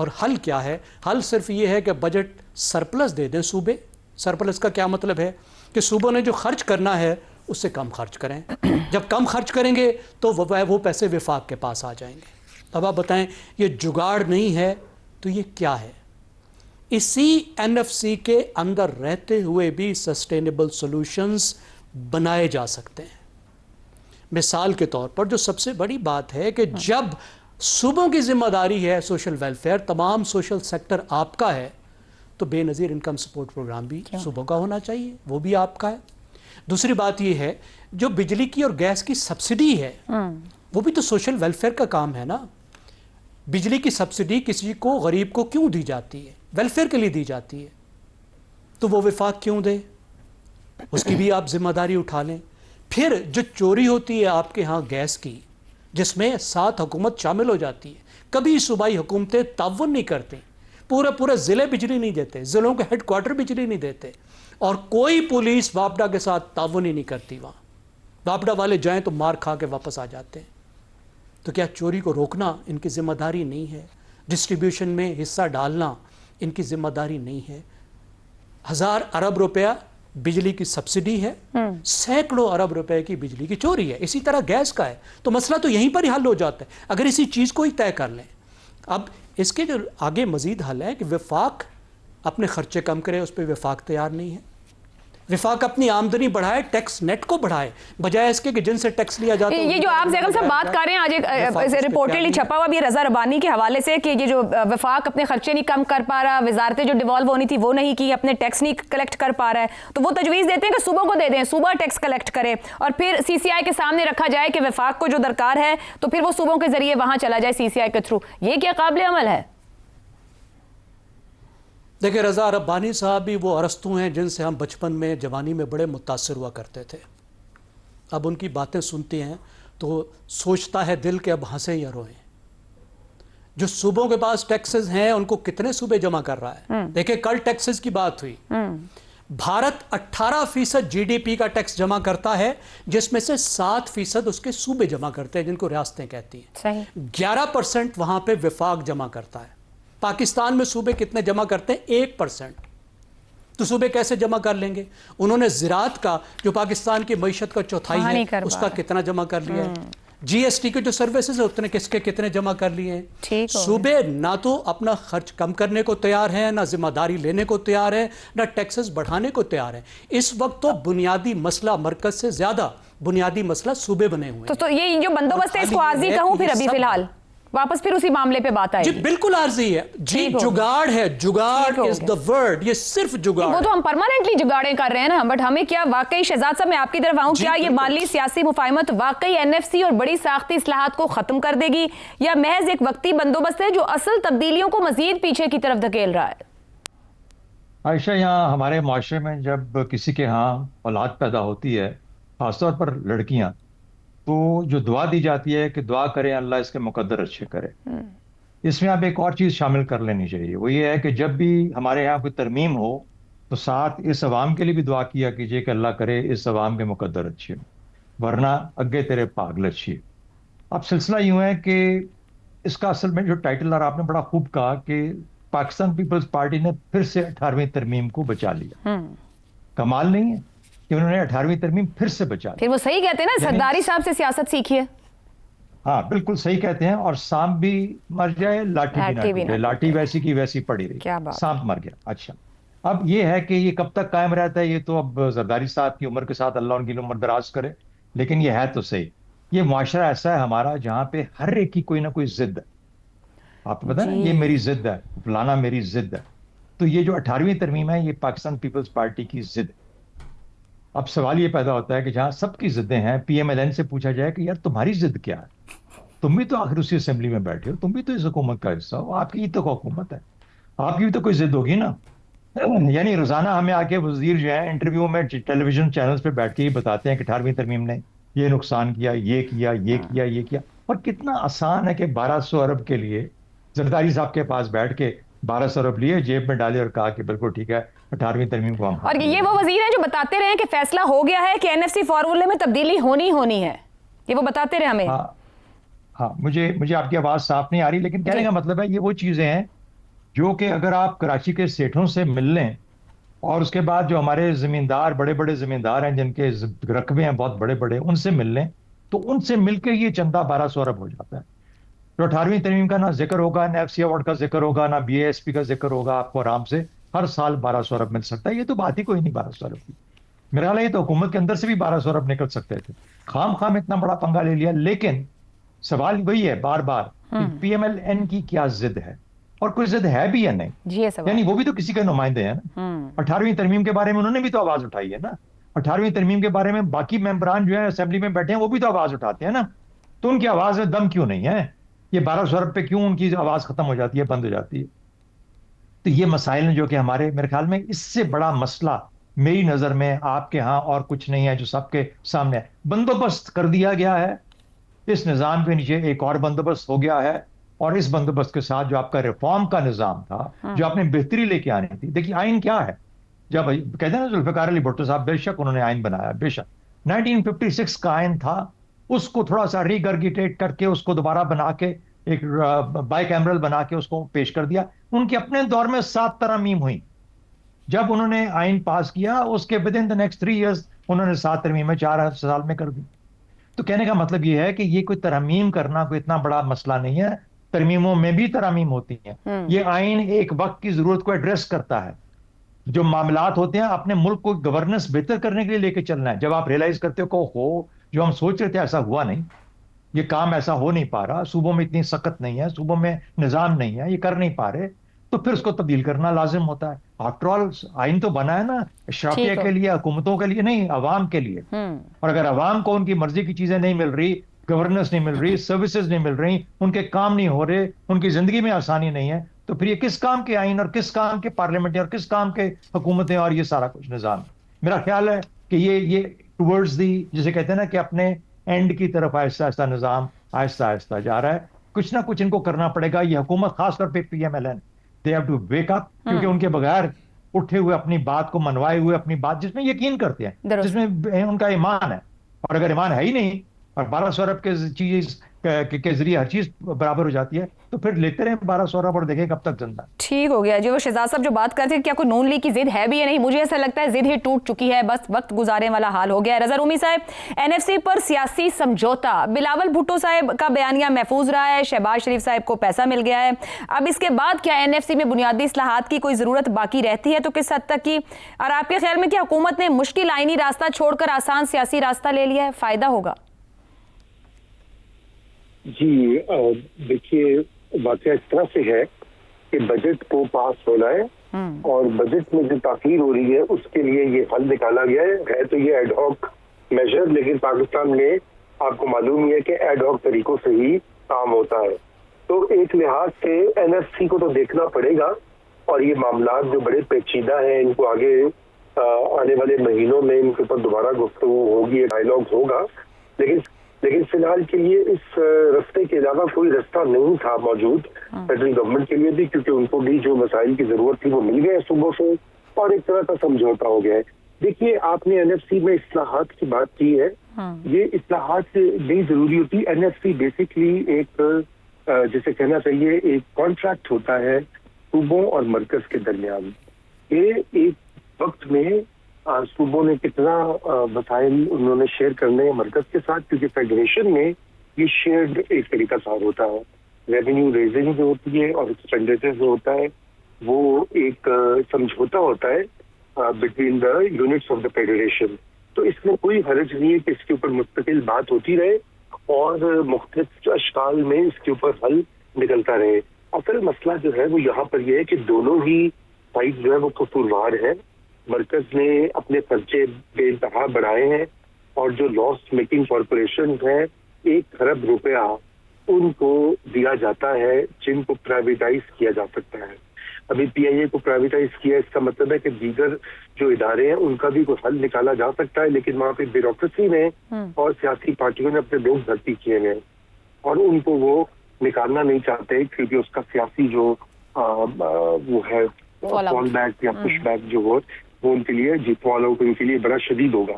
اور حل کیا ہے؟ حل صرف یہ ہے کہ بجٹ سرپلس دے دیں صوبے. سرپلس کا کیا مطلب ہے؟ کہ صوبوں نے جو خرچ کرنا ہے اس سے کم خرچ کریں. جب کم خرچ کریں گے تو وہ پیسے وفاق کے پاس آ جائیں گے. اب آپ بتائیں یہ جگاڑ نہیں ہے تو یہ کیا ہے؟ اسی NFC کے اندر رہتے ہوئے بھی سسٹینیبل سولوشنز بنائے جا سکتے ہیں. مثال کے طور پر جو سب سے بڑی بات ہے کہ جب صوبوں کی ذمہ داری ہے سوشل ویلفیئر، تمام سوشل سیکٹر آپ کا ہے، تو بے نظیر انکم سپورٹ پروگرام بھی صوبوں کا ہونا چاہیے، وہ بھی آپ کا ہے. دوسری بات یہ ہے جو بجلی کی اور گیس کی سبسڈی ہے وہ بھی تو سوشل ویلفیئر کا کام ہے نا. بجلی کی سبسڈی کسی کو غریب کو کیوں دی جاتی ہے؟ ویلفیئر کے لیے دی جاتی ہے. تو وہ وفاق کیوں دے؟ اس کی بھی آپ ذمہ داری اٹھا لیں. پھر جو چوری ہوتی ہے آپ کے ہاں گیس کی، جس میں 7 حکومت شامل ہو جاتی ہے، کبھی صوبائی حکومتیں تعاون نہیں کرتی، پورے ضلع بجلی نہیں دیتے، ضلعوں کے ہیڈ کوارٹر بجلی نہیں دیتے، اور کوئی پولیس واپڈا کے ساتھ تعاون ہی نہیں کرتی. وہاں واپڈا والے جائیں تو مار کھا کے واپس آ جاتے ہیں. تو کیا چوری کو روکنا ان کی ذمہ داری نہیں ہے؟ ڈسٹریبیوشن میں حصہ ڈالنا ان کی ذمہ داری نہیں ہے؟ 1000 ارب روپیہ بجلی کی سبسڈی ہے، سینکڑوں ارب روپے کی بجلی کی چوری ہے. اسی طرح گیس کا ہے. تو مسئلہ تو یہیں پر ہی حل ہو جاتا ہے اگر اسی چیز کو ہی طے کر لیں. اب اس کے جو آگے مزید حل ہے کہ وفاق اپنے خرچے کم کرے، اس پہ وفاق تیار نہیں ہے. وفاق اپنی آمدنی بڑھائے، ٹیکس نیٹ کو بڑھائے، بجائے اس کے کہ جن سے ٹیکس لیا جاتا ہے. یہ جو آپ زیغل صاحب بات کر رہے ہیں، آج ایک رپورٹلی چھپا ہوا بھی رضا ربانی کے حوالے سے کہ یہ جو وفاق اپنے خرچے نہیں کم کر پا رہا، وزارتیں جو ڈیوالو ہونی تھی وہ نہیں کی، اپنے ٹیکس نہیں کلیکٹ کر پا رہا ہے، تو وہ تجویز دیتے ہیں کہ صوبوں کو دے دیں، صوبہ ٹیکس کلیکٹ کرے، اور پھر CCI کے سامنے رکھا جائے کہ وفاق کو جو درکار ہے تو پھر وہ صوبوں کے ذریعے وہاں چلا جائے CCI کے تھرو. یہ کیا قابل عمل ہے؟ دیکھیں رضا ربانی صاحب بھی وہ ارسطو ہیں جن سے ہم بچپن میں جوانی میں بڑے متاثر ہوا کرتے تھے. اب ان کی باتیں سنتے ہیں تو سوچتا ہے دل کہ اب ہنسیں یا روئیں. جو صوبوں کے پاس ٹیکسز ہیں ان کو کتنے صوبے جمع کر رہا ہے؟ دیکھیں کل ٹیکسز کی بات ہوئی. بھارت 18% GDP کا ٹیکس جمع کرتا ہے، جس میں سے 7% اس کے صوبے جمع کرتے ہیں جن کو ریاستیں کہتی ہیں. 11% وہاں پہ وفاق جمع کرتا ہے. پاکستان میں صوبے کتنے جمع کرتے ہیں؟ 1%. تو صوبے کیسے جمع کر لیں گے؟ انہوں نے زراعت کا جو پاکستان کی معیشت کا چوتھائی ہے اس کا کتنا جمع کر لیا ہے؟ GST کے جو سروسز ہیں کس کے کتنے جمع کر لیے ہیں؟ صوبے نہ تو اپنا خرچ کم کرنے کو تیار ہیں، نہ ذمہ داری لینے کو تیار ہیں، نہ ٹیکسز بڑھانے کو تیار ہیں. اس وقت تو بنیادی مسئلہ مرکز سے زیادہ بنیادی مسئلہ صوبے بنے ہوئے ہیں. تو یہ جو بندوبست ہے اس کو عارضی کہوں پھر ابھی فی الحال واپس پھر اسی معاملے پہ بات آئے گی. جی بالکل عارضی ہے. جی جگاڑ ہے، جگاڑ از the word. یہ صرف جگاڑ. وہ تو ہم پرماننٹلی جگاڑیں کر رہے ہیں نا، بٹ ہمیں کیا واقعی شہزاد صاحب میں آپ کی طرف آؤں، کیا یہ مالی سیاسی مفاہمت واقعی NFC اور بڑی ساختی اصلاحات کو ختم کر دے گی، یا محض ایک وقتی بندوبست ہے جو اصل تبدیلیوں کو مزید پیچھے کی طرف دھکیل رہا ہے؟ عائشہ، یہاں ہمارے معاشرے میں جب کسی کے ہاں اولاد پیدا ہوتی ہے، خاص طور پر لڑکیاں، تو جو دعا دی جاتی ہے کہ دعا کریں اللہ اس کے مقدر اچھے کرے. اس میں آپ ایک اور چیز شامل کر لینی چاہیے، وہ یہ ہے کہ جب بھی ہمارے یہاں کوئی ترمیم ہو تو ساتھ اس عوام کے لیے بھی دعا کیا کیجیے کہ اللہ کرے اس عوام کے مقدر اچھے ہو، ورنہ اگے تیرے پاگل اچھی. اب سلسلہ یوں ہے کہ اس کا اصل میں جو ٹائٹل اور آپ نے بڑا خوب کہا کہ پاکستان پیپلز پارٹی نے پھر سے 18ویں ترمیم کو بچا لیا. کمال نہیں ہے کہ انہوں نے 18ویں ترمیم پھر سے بچا لی. پھر وہ صحیح کہتے ہیں نا، سرداری صاحب سے سیاست سیکھی ہے. ہاں بالکل صحیح کہتے ہیں. اور سانپ بھی مر جائے لاٹھی بھی نہ ٹوٹے. لاٹھی ویسی کی ویسی پڑی رہی، سانپ مر گیا. اچھا اب یہ ہے کہ یہ کب تک قائم رہتا ہے، یہ تو اب زرداری صاحب کی عمر کے ساتھ اللہ ان کی عمر دراز کرے. لیکن یہ ہے تو صحیح، یہ معاشرہ ایسا ہے ہمارا جہاں پہ ہر ایک کی کوئی نہ کوئی ضد ہے. آپ کو پتہ ہے یہ میری ضد ہے، فلانا میری ضد ہے. تو یہ جو 18ویں ترمیم ہے یہ پاکستان پیپلز پارٹی کی ضد ہے. اب سوال یہ پیدا ہوتا ہے کہ جہاں سب کی ضدیں ہیں، PMLN سے پوچھا جائے کہ یار تمہاری ضد کیا ہے؟ تم بھی تو آخر اسی اسمبلی میں بیٹھے ہو، تم بھی تو اس حکومت کا حصہ ہو، آپ کی تو حکومت ہے، آپ کی بھی تو کوئی ضد ہوگی نا. یعنی روزانہ ہمیں آ کے وزیر جو ہیں انٹرویو میں ٹیلی ویژن چینلز پہ بیٹھ کے ہی بتاتے ہیں کہ 18ویں ترمیم نے یہ نقصان کیا، یہ کیا، یہ کیا، یہ کیا. اور کتنا آسان ہے کہ 1200 ارب کے لیے زرداری صاحب کے پاس بیٹھ کے 1200 ارب لیے، جیب میں ڈالے اور کہا کہ بالکل ٹھیک ہے 18ویں ترمیم کو ہم. اور یہ وہ وزیر ہیں جو بتاتے رہے کہ فیصلہ ہو گیا ہے کہ NFC فارمولے میں تبدیلی ہونی ہے، یہ وہ بتاتے رہے ہمیں. ہاں مجھے آپ کی آواز صاف نہیں آ رہی، لیکن کہنے کا مطلب ہے یہ وہ چیزیں ہیں جو کہ اگر آپ کراچی کے سیٹھوں سے مل لیں اور اس کے بعد جو ہمارے زمیندار بڑے بڑے زمیندار ہیں جن کے رقبے ہیں بہت بڑے بڑے، ان سے مل لیں تو ان سے مل کے یہ چندہ 1200 ارب ہو جاتا ہے. تو 18ویں ترمیم کا نہ ذکر ہوگا، نہ ایف سی ایوارڈ کا ذکر ہوگا، نہ بی اے ایس پی کا ذکر ہوگا، آپ کو آرام سے ہر سال 1200 ارب مل سکتا ہے. یہ تو بات ہی کوئی نہیں 1200 ارب کی. میرا خیال ہے یہ تو حکومت کے اندر سے بھی 1200 ارب نکل سکتے تھے. خام اتنا بڑا پنگا لے لیا. لیکن سوال وہی ہے بار بار کہ پی ایم ایل این کی کیا ضد ہے اور کوئی ضد ہے بھی یا نہیں. یعنی وہ بھی تو کسی کے نمائندے ہیں نا. 18ویں ترمیم کے بارے میں انہوں نے بھی تو آواز اٹھائی ہے نا. 18ویں ترمیم کے بارے میں باقی ممبران جو ہیں اسمبلی میں بیٹھے ہیں وہ بھی تو آواز اٹھاتے ہیں نا. تو ان کی آواز میں دم کیوں نہیں ہے؟ یہ 1200 ارب پہ کیوں ان کی آواز ختم ہو جاتی ہے، بند ہو جاتی ہے؟ تو یہ مسائل ہیں جو کہ ہمارے میرے خیال میں اس سے بڑا مسئلہ میری نظر میں آپ کے ہاں اور کچھ نہیں ہے جو سب کے سامنے ہے. بندوبست کر دیا گیا ہے، اس نظام کے نیچے ایک اور بندوبست ہو گیا ہے، اور اس بندوبست کے ساتھ جو آپ کا ریفارم کا نظام تھا جو آپ نے بہتری لے کے آنی تھی. دیکھیے آئین کیا ہے، جب کہتے ہیں نا ذوالفقار علی بھٹو صاحب بے شک انہوں نے آئین بنایا، بے شک 1956 کا آئین تھا، اس کو تھوڑا سا ریگرگیٹیٹ کر کے اس کو دوبارہ بنا کے ایک بائی کیمرل بنا کے اس کو پیش کر دیا. ان کے اپنے دور میں 7 ترامیم ہوئی. جب انہوں نے آئین پاس کیا اس کے with in the next 3 years انہوں نے 7 ترمیمیں 4 سال میں کر دی. تو کہنے کا مطلب یہ ہے کہ یہ کوئی ترمیم کرنا کوئی اتنا بڑا مسئلہ نہیں ہے. ترمیموں میں بھی ترامیم ہوتی ہیں. یہ آئین ایک وقت کی ضرورت کو ایڈریس کرتا ہے. جو معاملات ہوتے ہیں اپنے ملک کو گورننس بہتر کرنے کے لیے لے کے چلنا ہے. جب آپ ریئلائز کرتے ہو جو ہم سوچ رہے تھے ایسا ہوا نہیں، یہ کام ایسا ہو نہیں پا رہا، صوبوں میں اتنی سخت نہیں ہے، صوبوں میں نظام نہیں ہے، یہ کر نہیں پا رہے، تو پھر اس کو تبدیل کرنا لازم ہوتا ہے. آفٹر آل آئین تو بنا ہے نا اشرافیہ کے لیے، حکومتوں کے لیے نہیں، عوام کے لیے. اور اگر عوام کو ان کی مرضی کی چیزیں نہیں مل رہی، گورننس نہیں مل رہی، سروسز نہیں مل رہی، ان کے کام نہیں ہو رہے، ان کی زندگی میں آسانی نہیں ہے، تو پھر یہ کس کام کے آئین اور کس کام کے پارلیمنٹ اور کس کام کے حکومتیں اور یہ سارا کچھ نظام. میرا خیال ہے کہ یہ ٹورڈز دی جسے کہتے ہیں نا کہ اپنے اینڈ کی طرف آہستہ آہستہ نظام آہستہ آہستہ جا رہا ہے. کچھ نہ کچھ ان کو کرنا پڑے گا. یہ حکومت خاص طور پہ P M L N they have to wake up, کیونکہ ان کے بغیر اٹھے ہوئے اپنی بات کو منوائے ہوئے اپنی بات جس میں یقین کرتے ہیں، جس میں ان کا ایمان ہے، اور اگر ایمان ہے ہی نہیں اور 1200 ارب کے چیز کے ذریعے ہر چیز برابر ہو جاتی ہے تو پھر لیتے رہے 1200 ارب اور دیکھیں کب تک زندہ. ٹھیک ہو گیا جی. وہ شہزاد صاحب جو بات کرتے ہیں کیا کوئی نون لیگ کی ضد ہے بھی یا نہیں، مجھے ایسا لگتا ہے ضد ہی ٹوٹ چکی ہے، بس وقت گزارنے والا حال ہو گیا ہے. رضا رومی صاحب، این ایف سی پر سیاسی سمجھوتا، بلاول بھٹو صاحب کا بیانیہ محفوظ رہا ہے، شہباز شریف صاحب کو پیسہ مل گیا ہے، اب اس کے بعد کیا این ایف سی میں بنیادی اصلاحات کی کوئی ضرورت باقی رہتی ہے تو کس حد تک کی، اور آپ کے خیال میں کیا حکومت نے مشکل آئینی راستہ چھوڑ کر آسان سیاسی راستہ لے لیا ہے، فائدہ ہوگا؟ جی دیکھیے واقعہ اس طرح سے ہے کہ بجٹ کو پاس ہونا ہے اور بجٹ میں جو تاخیر ہو رہی ہے اس کے لیے یہ حل نکالا گیا ہے تو یہ ایڈ ہاک میجر، لیکن پاکستان میں آپ کو معلوم ہی ہے کہ ایڈ ہاک طریقوں سے ہی کام ہوتا ہے. تو ایک لحاظ سے این ایف سی کو تو دیکھنا پڑے گا، اور یہ معاملات جو بڑے پیچیدہ ہیں ان کو آگے آنے والے مہینوں میں ان کے اوپر دوبارہ گفتگو ہوگی، ڈائلاگ ہوگا. لیکن فی الحال کے لیے اس رستے کے علاوہ کوئی رستہ نہیں تھا موجود فیڈرل گورنمنٹ کے لیے بھی، کیونکہ ان کو بھی جو مسائل کی ضرورت تھی وہ مل گئے صوبوں سے اور ایک طرح کا سمجھوتا ہو گیا ہے. دیکھیے آپ نے این ایف سی میں اصلاحات کی بات کی ہے، یہ اصلاحات نہیں ضروری ہوتی. این ایف سی بیسکلی ایک جسے کہنا چاہیے ایک کانٹریکٹ ہوتا ہے صوبوں اور مرکز کے درمیان. یہ ایک وقت میں صوبوں نے کتنا وسائل انہوں نے شیئر کرنے ہیں مرکز کے ساتھ، کیونکہ فیڈریشن میں یہ شیئرڈ ایک طریقہ سار ہوتا ہے. ریونیو ریزنگ جو ہوتی ہے اور ایکسپینڈیچر جو ہوتا ہے وہ ایک سمجھوتا ہوتا ہے between the units of the federation. تو اس میں کوئی حرج نہیں ہے کہ اس کے اوپر مستقل بات ہوتی رہے اور مختلف اشکال میں اس کے اوپر حل نکلتا رہے. اصل مسئلہ جو ہے وہ یہاں پر یہ ہے کہ دونوں ہی سائڈ جو ہے وہ قصوروار ہے. مرکز نے اپنے خرچے بے انتہا بڑھائے ہیں اور جو لاس میکنگ کارپوریشن ہیں 1 ارب روپیہ ان کو دیا جاتا ہے جن کو پرائیویٹائز کیا جا سکتا ہے. ابھی پی آئی اے کو پرائیویٹائز کیا، اس کا مطلب ہے کہ دیگر جو ادارے ہیں ان کا بھی کوئی حل نکالا جا سکتا ہے، لیکن وہاں پہ بیوروکریسی میں اور سیاسی پارٹیوں نے اپنے لوگ بھرتی کیے ہیں اور ان کو وہ نکالنا نہیں چاہتے کیونکہ اس کا سیاسی جو وہ ہے فال بیک یا پش بیک جو وہ ان کے لیے فال آؤٹ ان کے لیے بڑا شدید ہوگا.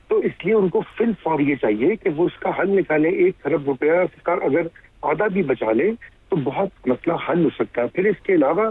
تو اس لیے ان کو فی الفور یہ چاہیے کہ وہ اس کا حل نکالیں. 1 ارب روپیہ اگر آدھا بھی بچا لے تو بہت مسئلہ حل ہو سکتا ہے. پھر اس کے علاوہ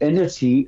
NLC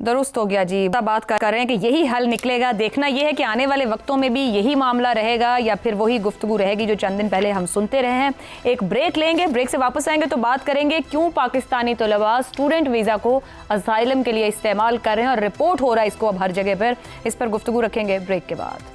درست ہو گیا جی. بات کر رہے ہیں کہ یہی حل نکلے گا. دیکھنا یہ ہے کہ آنے والے وقتوں میں بھی یہی معاملہ رہے گا یا پھر وہی گفتگو رہے گی جو چند دن پہلے ہم سنتے رہے ہیں. ایک بریک لیں گے, بریک سے واپس آئیں گے تو بات کریں گے کیوں پاکستانی طلباء اسٹوڈنٹ ویزا کو اسائلم کے لیے استعمال کر رہے ہیں اور رپورٹ ہو رہا ہے اس کو اب ہر جگہ پر. اس پر گفتگو رکھیں گے بریک کے بعد.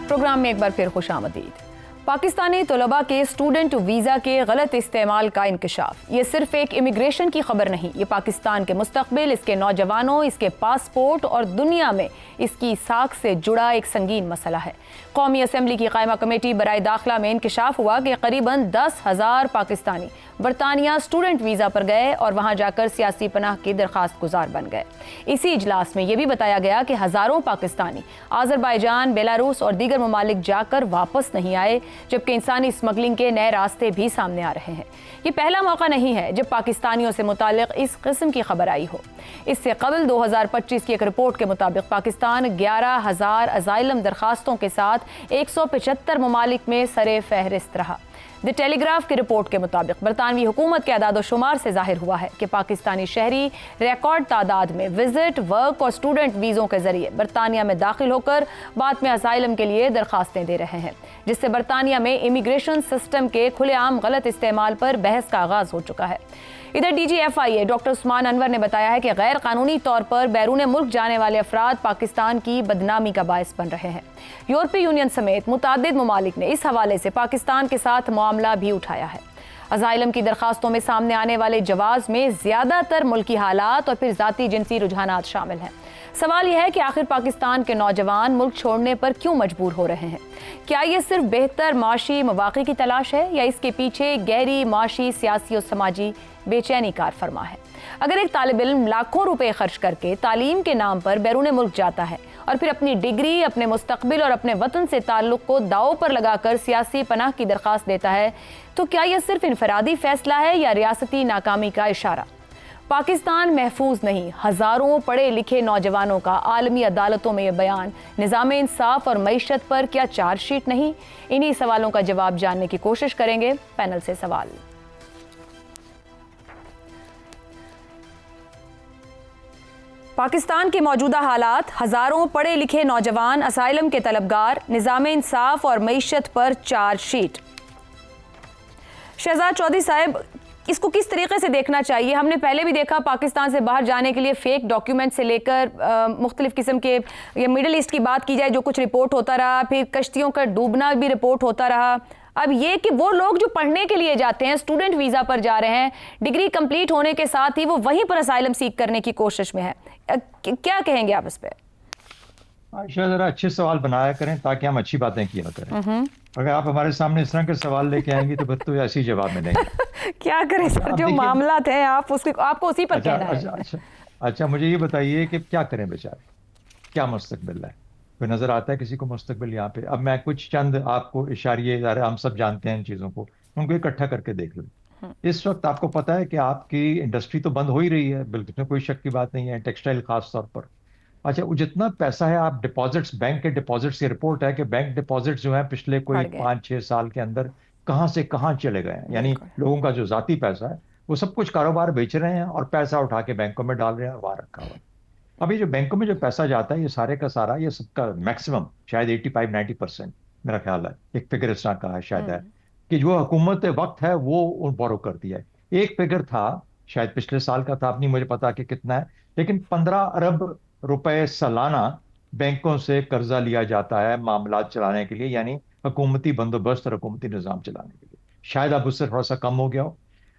پروگرام میں ایک بار پھر خوش آمدید. پاکستانی طلباء کے اسٹوڈنٹ ویزا کے غلط استعمال کا انکشاف. یہ صرف ایک امیگریشن کی خبر نہیں, یہ پاکستان کے مستقبل, اس کے نوجوانوں, اس کے پاسپورٹ اور دنیا میں اس کی ساکھ سے جڑا ایک سنگین مسئلہ ہے. قومی اسمبلی کی قائمہ کمیٹی برائے داخلہ میں انکشاف ہوا کہ قریباً 10,000 پاکستانی برطانیہ اسٹوڈنٹ ویزا پر گئے اور وہاں جا کر سیاسی پناہ کی درخواست گزار بن گئے. اسی اجلاس میں یہ بھی بتایا گیا کہ ہزاروں پاکستانی آذربائیجان, بیلاروس اور دیگر ممالک جا کر واپس نہیں آئے, جبکہ انسانی اسمگلنگ کے نئے راستے بھی سامنے آ رہے ہیں. یہ پہلا موقع نہیں ہے جب پاکستانیوں سے متعلق اس قسم کی خبر آئی ہو. اس سے قبل 2025 کی ایک رپورٹ کے مطابق پاکستان 11,000 اسائلم درخواستوں کے ساتھ 175 ممالک میں سر فہرست رہا. دی ٹیلی گراف کی رپورٹ کے مطابق برطانوی حکومت کے اعداد و شمار سے ظاہر ہوا ہے کہ پاکستانی شہری ریکارڈ تعداد میں وزٹ, ورک اور اسٹوڈنٹ ویزوں کے ذریعے برطانیہ میں داخل ہو کر بعد میں اسائلم کے لیے درخواستیں دے رہے ہیں, جس سے برطانیہ میں امیگریشن سسٹم کے کھلے عام غلط استعمال پر بحث کا آغاز ہو چکا ہے. ادھر ڈی جی ایف آئی اے ڈاکٹر عثمان انور نے بتایا ہے کہ غیر قانونی طور پر بیرون ملک جانے والے افراد پاکستان کی بدنامی کا باعث بن رہے ہیں. یورپی یونین سمیت متعدد ممالک نے اس حوالے سے پاکستان کے ساتھ معاملہ بھی اٹھایا ہے. اسائلم کی درخواستوں میں سامنے آنے والے جواز میں زیادہ تر ملکی حالات اور پھر ذاتی جنسی رجحانات شامل ہیں. سوال یہ ہے کہ آخر پاکستان کے نوجوان ملک چھوڑنے پر کیوں مجبور ہو رہے ہیں؟ کیا یہ صرف بہتر معاشی مواقع کی تلاش ہے یا اس کے پیچھے گہری معاشی, سیاسی اور سماجی بے چینی کار فرما ہے؟ اگر ایک طالب علم لاکھوں روپے خرچ کر کے تعلیم کے نام پر بیرون ملک جاتا ہے اور پھر اپنی ڈگری, اپنے مستقبل اور اپنے وطن سے تعلق کو داؤ پر لگا کر سیاسی پناہ کی درخواست دیتا ہے, تو کیا یہ صرف انفرادی فیصلہ ہے یا ریاستی ناکامی کا اشارہ؟ پاکستان محفوظ نہیں. ہزاروں پڑھے لکھے نوجوانوں کا عالمی عدالتوں میں یہ بیان نظام انصاف اور معیشت پر کیا چارج شیٹ نہیں؟ انہی سوالوں کا جواب جاننے کی کوشش کریں گے. پینل سے سوال. پاکستان کے موجودہ حالات, ہزاروں پڑھے لکھے نوجوان اسائلم کے طلبگار, نظام انصاف اور معیشت پر چارج شیٹ. شہزاد چودھری صاحب, اس کو کس طریقے سے دیکھنا چاہیے؟ ہم نے پہلے بھی دیکھا پاکستان سے باہر جانے کے لیے فیک ڈاکیومنٹ سے لے کر مختلف قسم کے, یا مڈل ایسٹ کی بات کی جائے جو کچھ رپورٹ ہوتا رہا, پھر کشتیوں کا ڈوبنا بھی رپورٹ ہوتا رہا. اب یہ کہ وہ لوگ جو پڑھنے کے لیے جاتے ہیں, اسٹوڈنٹ ویزا پر جا رہے ہیں, ڈگری کمپلیٹ ہونے کے ساتھ ہی وہ وہیں پر اسائلم سیک کرنے کی کوشش میں ہے, کیا کہیں گے آپ اس پہ؟ عائشہ ذرا اچھے سوال بنایا کریں تاکہ ہم اچھی باتیں کیا کریں. اگر آپ ہمارے سامنے اس طرح کے سوال لے کے آئیں گی تو پھر تو ایسے ہی جواب ملیں گے. کیا کریں سر, جو معاملات ہیں آپ کو اسی پر کہنا ہے. اچھا مجھے یہ بتائیے کہ کیا کریں بیچارے, کیا مستقبل ہے؟ کوئی نظر آتا ہے کسی کو مستقبل یہاں پہ؟ اب میں کچھ چند آپ کو اشاریے, ہم سب جانتے ہیں ان چیزوں کو, ان کو اکٹھا کر کے دیکھ لیں. اس وقت آپ کو پتا ہے کہ آپ کی انڈسٹری تو بند ہو ہی رہی ہے, بالکل کوئی شک کی بات نہیں ہے, ٹیکسٹائل خاص طور پر. اچھا, جتنا پیسہ ہے آپ ڈپازٹس, بینک کے ڈپازٹس کی رپورٹ ہے کہ بینک ڈپازٹس جو ہیں پچھلے کوئی 5-6 سال کے اندر کہاں سے کہاں چلے گئے ہیں. یعنی لوگوں کا جو ذاتی پیسہ ہے وہ سب کچھ کاروبار بیچ رہے ہیں اور پیسہ اٹھا کے بینکوں میں ڈال رہے ہیں اور وہاں رکھا ہوا ہے. ابھی جو بینکوں میں جو پیسہ جاتا ہے یہ سارے کا سارا, یہ سب کا میکسیمم شاید 85-90% میرا خیال ہے, ایک فگر اس طرح کا ہے شاید ہے کہ جو حکومت وقت ہے وہ بورو کر دیا ہے. ایک فگر تھا شاید پچھلے سال کا تھا, نہیں مجھے پتا کہ کتنا ہے, لیکن 15 ارب روپے سالانہ بینکوں سے قرضہ لیا جاتا ہے معاملات چلانے کے لیے, یعنی حکومتی بندوبست اور حکومتی نظام چلانے کے لیے. شاید اب اس سے تھوڑا سا کم ہو گیا ہو,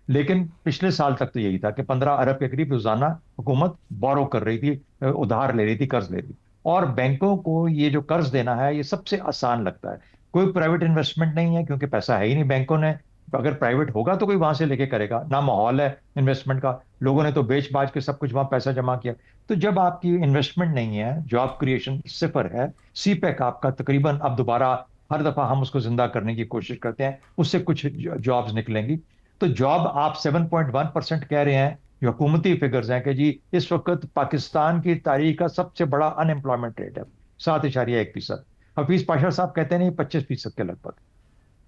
لیکن پچھلے سال تک تو یہی تھا کہ 15 ارب کے قریب روزانہ حکومت بورو کر رہی تھی, ادھار لے رہی تھی, قرض لے رہی. اور بینکوں کو یہ جو قرض دینا ہے یہ سب سے آسان لگتا ہے. کوئی پرائیویٹ انویسٹمنٹ نہیں ہے کیونکہ پیسہ ہے ہی نہیں بینکوں نے. اگر پرائیویٹ ہوگا تو کوئی وہاں سے لے کے کرے گا, نہ ماحول ہے انویسٹمنٹ کا, لوگوں نے تو بیچ باچ کے سب کچھ وہاں پیسہ جمع کیا. تو جب آپ کی انویسٹمنٹ نہیں ہے, جاب کریشن صفر ہے, سی پیک آپ کا تقریباً اب دوبارہ ہر دفعہ ہم اس کو زندہ کرنے کی کوشش کرتے ہیں, اس سے کچھ جابز نکلیں گی. تو جاب آپ 7.1% کہہ رہے ہیں, جو حکومتی فگرز ہیں کہ جی اس وقت پاکستان کی تاریخ کا سب سے بڑا ان امپلائمنٹ ریٹ ہے 7.1%. حفیظ پاشا صاحب کہتے ہیں نہیں 25% کے لگ بھگ.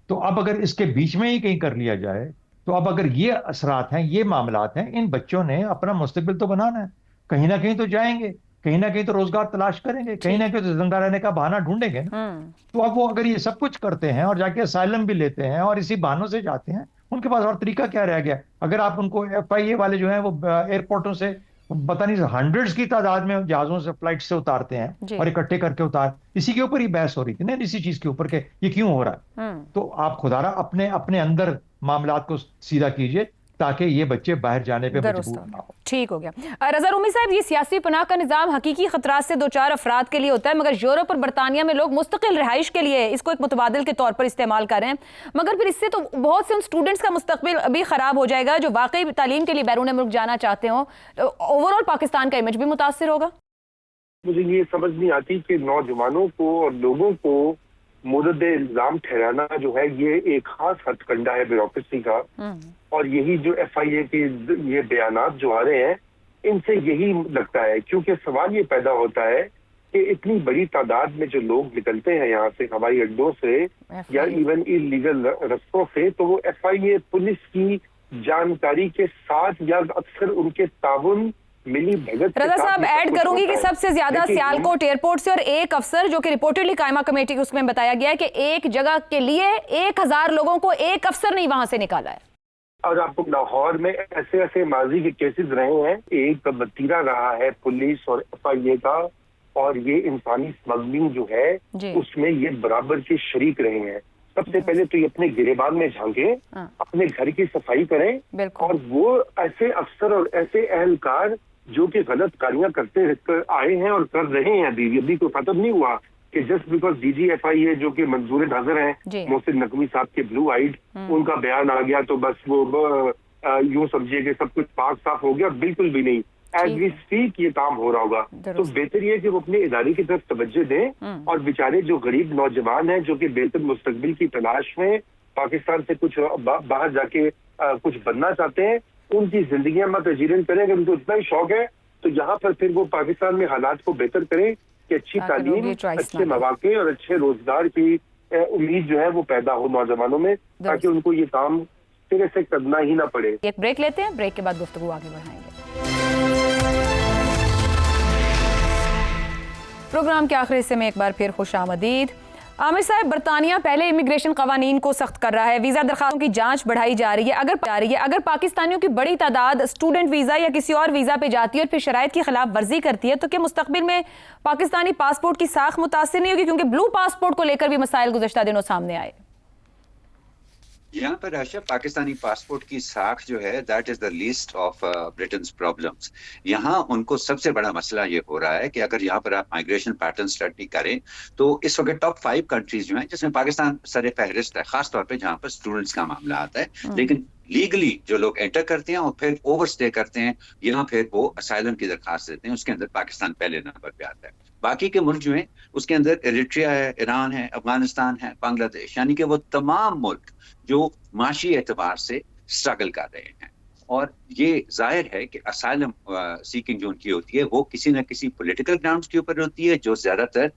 تو اب اگر اس کے بیچ میں ہی کہیں کر لیا جائے تو اب اگر یہ اثرات ہیں، یہ معاملات ہیں، ان بچوں نے اپنا مستقبل تو بنانا ہے، کہیں نہ کہیں تو جائیں گے، کہیں نہ کہیں تو روزگار تلاش کریں گے، کہیں نہ کہیں تو زندہ رہنے کا بہانہ ڈھونڈیں گے نا. تو اب وہ اگر یہ سب کچھ کرتے ہیں اور جا کے اسائلم بھی لیتے ہیں اور اسی بہانوں سے جاتے ہیں، ان کے پاس اور طریقہ کیا رہ گیا؟ اگر آپ ان کو FIA والے جو ہیں وہ ایئرپورٹوں سے پتہ نہیں ہنڈریڈز کی تعداد میں جہازوں سے، فلائٹ سے اتارتے ہیں اور اکٹھے کر کے اسی کے اوپر ہی بحث ہو رہی تھی نا، اسی چیز کے اوپر کہ یہ کیوں ہو رہا ہے. تو آپ خدا را اپنے اندر معاملات کو سیدھا کیجئے تاکہ یہ بچے باہر جانے پہ مجبور نہ ہو. ٹھیک ہو گیا. رضا رومی صاحب، یہ سیاسی پناہ کا نظام حقیقی خطرات سے دوچار افراد کے لیے ہوتا ہے، مگر یورپ اور برطانیہ میں لوگ مستقل رہائش کے لیے اس کو ایک متبادل کے طور پر استعمال کر رہے ہیں، مگر پھر اس سے تو بہت سے ان اسٹوڈنٹس کا مستقبل بھی خراب ہو جائے گا جو واقعی تعلیم کے لیے بیرون ملک جانا چاہتے ہوں. اوور آل پاکستان کا امیج بھی متاثر ہوگا. مجھے یہ سمجھ نہیں آتی کہ نوجوانوں کو اور لوگوں کو مورد الزام ٹھہرانا جو ہے یہ ایک خاص ہتھ کنڈا ہے بیوروکریسی کا، اور یہی جو FIA کے یہ بیانات جو آ رہے ہیں ان سے یہی لگتا ہے. کیونکہ سوال یہ پیدا ہوتا ہے کہ اتنی بڑی تعداد میں جو لوگ نکلتے ہیں یہاں سے ہوائی اڈوں سے یا ایون انلیگل رستوں سے، تو وہ FIA پولیس کی جانکاری کے ساتھ یا اکثر ان کے تعاون ملی بھگت. رضا صاحب، ایڈ کروں گی کہ سب سے زیادہ سیالکوٹ ایئرپورٹ سے اور ایک افسر جو کہ رپورٹڈلی قائمہ کمیٹی اس میں بتایا گیا ہے کہ ایک جگہ کے لیے 1000 لوگوں کو ایک افسر نے وہاں سے نکالا ہے. اور آپ کو لاہور میں ایسے ماضی کے کیسز رہے ہیں، ایک وتیرہ رہا ہے پولیس اور FIA کا، اور یہ انسانی اسمگلنگ جو ہے اس میں یہ برابر کے شریک رہے ہیں. سب سے پہلے تو یہ اپنے گریبان میں جھانکیں، اپنے گھر کی صفائی کریں، اور وہ ایسے افسر اور ایسے اہلکار جو کہ غلط کاریاں کرتے آئے ہیں اور کر رہے ہیں، ابھی کوئی ختم نہیں ہوا کہ جسٹ بیکاز DG FIA جو کہ منظور نظر ہیں محسن نقوی صاحب کے بلو آئیڈ، ان کا بیان آ گیا تو بس وہ یوں سمجھیے کہ سب کچھ پاک صاف ہو گیا. بالکل بھی نہیں. ایز وی اسپیک یہ کام ہو رہا ہوگا. تو بہتر یہ کہ وہ اپنے ادارے کی طرف توجہ دیں، اور بیچارے جو غریب نوجوان ہیں جو کہ بہتر مستقبل کی تلاش میں پاکستان سے کچھ باہر جا کے کچھ بننا چاہتے ہیں، ان کی زندگیاں مت اجیرن کریں. اگر ان کو اتنا ہی شوق ہے تو یہاں پر پھر وہ پاکستان میں حالات کو بہتر کریں کہ اچھی تعلیم، اچھے مواقع اور اچھے روزگار کی امید جو ہے وہ پیدا ہو نوجوانوں میں، تاکہ ان کو یہ کام سرے سے کرنا ہی نہ پڑے. ایک بریک لیتے ہیں، بریک کے بعد گفتگو آگے بڑھائیں گے. پروگرام کے آخری حصے میں ایک بار پھر خوش آمدید. عامر صاحب، برطانیہ پہلے امیگریشن قوانین کو سخت کر رہا ہے، ویزا درخواستوں کی جانچ بڑھائی جا رہی ہے. اگر پاکستانیوں کی بڑی تعداد اسٹوڈنٹ ویزا یا کسی اور ویزا پہ جاتی ہے اور پھر شرائط کی خلاف ورزی کرتی ہے، تو کیا مستقبل میں پاکستانی پاسپورٹ کی ساکھ متاثر نہیں ہوگی؟ کیونکہ بلو پاسپورٹ کو لے کر بھی مسائل گزشتہ دنوں سامنے آئے. یہاں پر عائشہ پاکستانی پاسپورٹ کی ساکھ جو ہے that is the least of Britain's problems. یہاں ان کو سب سے بڑا مسئلہ یہ ہو رہا ہے کہ اگر یہاں پر آپ مائگریشن پیٹرن اسٹڈی کریں تو اس وقت ٹاپ 5 کنٹریز جو ہیں جس میں پاکستان سر فہرست ہے، خاص طور پہ جہاں پر اسٹوڈنٹس کا معاملہ آتا ہے. لیکن لیگلی جو لوگ انٹر کرتے ہیں اور پھر اوور اسٹے کرتے ہیں، یہاں پھر وہ اسائلم کی درخواست دیتے ہیں، اس کے اندر پاکستان پہلے نمبر پہ آتا ہے. باقی کے ملک جو ہیں اس کے اندر ایریٹریا ہے، ایران ہے، افغانستان ہے، بنگلہ دیش، یعنی کہ وہ تمام ملک جو معاشی اعتبار سے اسٹرگل کر رہے ہیں. اور یہ ظاہر ہے کہ اسائلم سیکنگ جو ان کی ہوتی ہے وہ کسی نہ کسی پولیٹیکل گراؤنڈز کے اوپر ہوتی ہے، جو زیادہ تر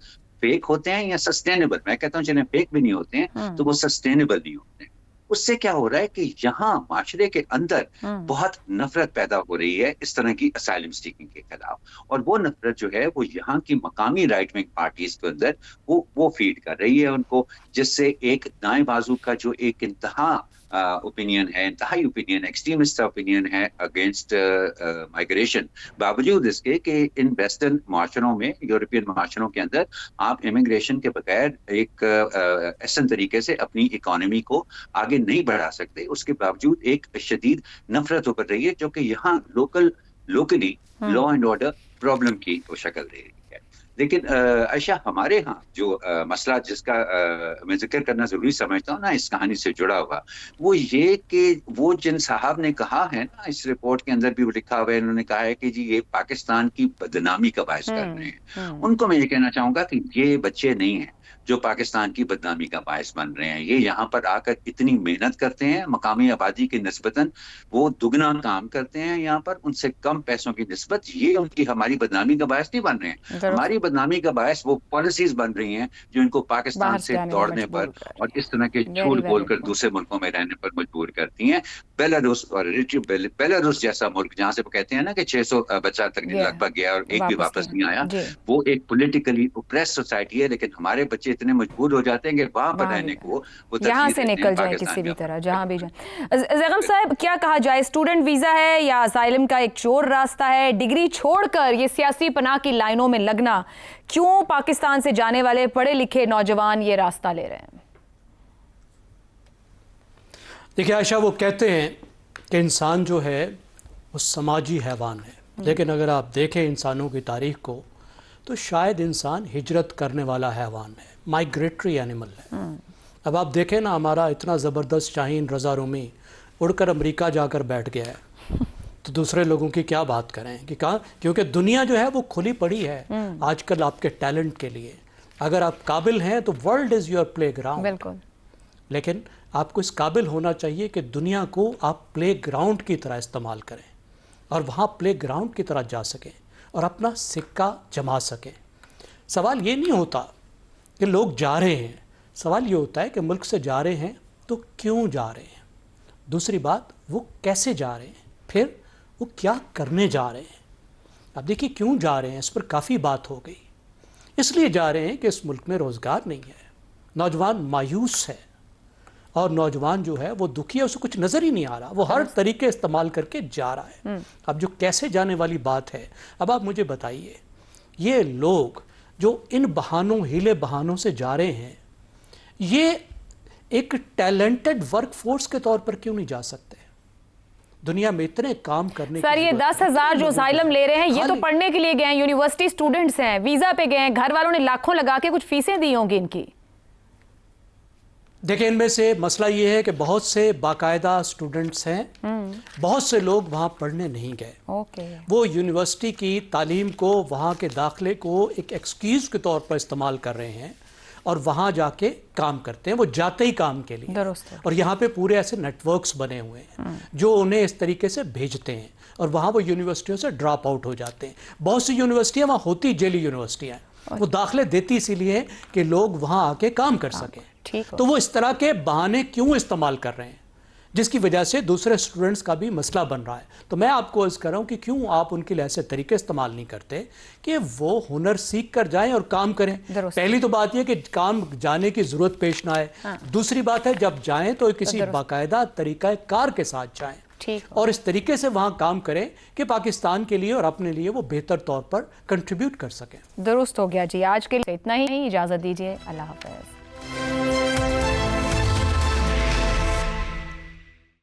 فیک ہوتے ہیں یا سسٹینیبل. میں کہتا ہوں جنہیں فیک بھی نہیں ہوتے ہیں تو وہ سسٹینیبل نہیں ہوتے ہیں. اس سے کیا ہو رہا ہے کہ یہاں معاشرے کے اندر بہت نفرت پیدا ہو رہی ہے اس طرح کی اسائلم سیکنگ کے خلاف. اور وہ نفرت جو ہے وہ یہاں کی مقامی رائٹ ونگ پارٹیز کے اندر وہ فیڈ کر رہی ہے ان کو، جس سے ایک دائیں بازو کا جو ایک اوپینین ہے، انتہائی اوپینین، ایکسٹریمسٹ اوپینین ہے اگینسٹ مائگریشن، باوجود اس کے کہ ان ویسٹرن معاشروں میں، یورپین معاشروں کے اندر آپ امیگریشن کے بغیر ایک احسن طریقے سے اپنی اکانومی کو آگے نہیں بڑھا سکتے. اس کے باوجود ایک شدید نفرت ابھر رہی ہے جو کہ یہاں locally law and order problem کی وہ شکل دے رہی ہے. لیکن عائشہ ہمارے ہاں جو مسئلہ جس کا میں ذکر کرنا ضروری سمجھتا ہوں نا اس کہانی سے جڑا ہوا، وہ یہ کہ وہ جن صاحب نے کہا ہے نا، اس رپورٹ کے اندر بھی وہ لکھا ہوا ہے، انہوں نے کہا ہے کہ جی یہ پاکستان کی بدنامی کا باعث کر رہے ہیں. ان کو میں یہ کہنا چاہوں گا کہ یہ بچے نہیں ہیں. جو پاکستان کی بدنامی کا باعث بن رہے ہیں. یہ یہاں پر آ کر اتنی محنت کرتے ہیں مقامی آبادی کی نسبتاً، وہ دگنا کام کرتے ہیں یہاں پر ان سے کم پیسوں کی نسبت. یہ ان کی ہماری بدنامی کا باعث نہیں بن رہے ہیں. ہماری بدنامی کا باعث وہ پالیسیز بن رہی ہیں جو ان کو پاکستان سے دوڑنے پر اور اس طرح کے جھوٹ بول کر دوسرے ملکوں میں رہنے پر مجبور کرتی ہیں. بیلاروس اور بیلاروس جیسا ملک جہاں سے وہ کہتے ہیں نا کہ 600 بچہ تک لگ بھگ گیا اور ایک بھی واپس نہیں آیا، وہ ایک پولیٹیکلی اوپریس سوسائٹی ہے. لیکن ہمارے بچے اتنے مجبور ہو جاتے ہیں کہ وہاں پر رہنے کو وہ یہاں سے نکل جائیں کسی بھی طرح جہاں بھی جائیں. زیغم صاحب کیا کہا جائے، اسٹوڈنٹ ویزا ہے یا اسائلم کا ایک چور راستہ ہے؟ ڈگری چھوڑ کر یہ سیاسی پناہ کی لائنوں میں لگنا، کیوں پاکستان سے جانے والے پڑھے لکھے نوجوان یہ راستہ لے رہے ہیں؟ دیکھیں عائشہ، وہ کہتے ہیں کہ انسان جو ہے وہ سماجی حیوان ہے، لیکن اگر آپ دیکھیں انسانوں کی تاریخ کو تو شاید انسان ہجرت کرنے والا حیوان ہے، مائیگریٹری اینیمل ہے. اب آپ دیکھیں نا، ہمارا اتنا زبردست شاہین رضا رومی اڑ کر امریکہ جا کر بیٹھ گیا ہے، تو دوسرے لوگوں کی کیا بات کریں کہ کہاں، کیونکہ دنیا جو ہے وہ کھلی پڑی ہے آج کل آپ کے ٹیلنٹ کے لیے. اگر آپ قابل ہیں تو world is your play ground. بالکل. لیکن آپ کو اس قابل ہونا چاہیے کہ دنیا کو آپ پلے گراؤنڈ کی طرح استعمال کریں اور وہاں پلے گراؤنڈ کی طرح جا سکیں اور اپنا سکہ جما سکیں. سوال یہ نہیں ہوتا کہ لوگ جا رہے ہیں، سوال یہ ہوتا ہے کہ ملک سے جا رہے ہیں تو کیوں جا رہے ہیں. دوسری بات، وہ کیسے جا رہے ہیں، پھر وہ کیا کرنے جا رہے ہیں. اب دیکھیے کیوں جا رہے ہیں، اس پر کافی بات ہو گئی. اس لیے جا رہے ہیں کہ اس ملک میں روزگار نہیں ہے، نوجوان مایوس ہے اور نوجوان جو ہے وہ دکھی ہے، اسے کچھ نظر ہی نہیں آ رہا، وہ ہر طریقے استعمال کر کے جا رہا ہے. اب جو کیسے جانے والی بات ہے، اب آپ مجھے بتائیے یہ لوگ جو ان بہانوں ہیلے بہانوں سے جا رہے ہیں، یہ ایک ٹیلنٹڈ ورک فورس کے طور پر کیوں نہیں جا سکتے؟ دنیا میں اتنے کام کرنے سر یہ 10,000 جو اسائلم لے رہے ہیں یہ تو پڑھنے کے لیے گئے ہیں، یونیورسٹی سٹوڈنٹس ہیں، ویزا پہ گئے ہیں، گھر والوں نے لاکھوں لگا کے کچھ فیسیں دی ہوں گی ان کی. دیکھیں ان میں سے مسئلہ یہ ہے کہ بہت سے باقاعدہ سٹوڈنٹس ہیں، بہت سے لوگ وہاں پڑھنے نہیں گئے. وہ یونیورسٹی کی تعلیم کو، وہاں کے داخلے کو ایک ایکسکیوز کے طور پر استعمال کر رہے ہیں اور وہاں جا کے کام کرتے ہیں. وہ جاتے ہی کام کے لیے، اور یہاں پہ پورے ایسے نیٹ ورکس بنے ہوئے ہیں جو انہیں اس طریقے سے بھیجتے ہیں اور وہاں وہ یونیورسٹیوں سے ڈراپ آؤٹ ہو جاتے ہیں. بہت سی یونیورسٹیاں وہاں ہوتی جیلی یونیورسٹیاں ہیں، وہ داخلے دیتی اسی لیے کہ لوگ وہاں آ کے کام کر سکیں. تو وہ اس طرح کے بہانے کیوں استعمال کر رہے ہیں جس کی وجہ سے دوسرے سٹوڈنٹس کا بھی مسئلہ بن رہا ہے. تو میں آپ کو عرض کر رہا ہوں کہ کیوں آپ ان کے لیے ایسے طریقے استعمال نہیں کرتے کہ وہ ہنر سیکھ کر جائیں اور کام کریں. پہلی تو بات یہ کہ کام جانے کی ضرورت پیش نہ آئے. دوسری بات ہے جب جائیں تو کسی باقاعدہ طریقہ کار کے ساتھ جائیں اور اس طریقے سے وہاں کام کریں کہ پاکستان کے لیے اور اپنے لیے وہ بہتر طور پر کنٹریبیوٹ کر سکیں. درست ہو گیا جی. آج کے لیے اتنا ہی، اجازت دیجیے. اللہ حافظ.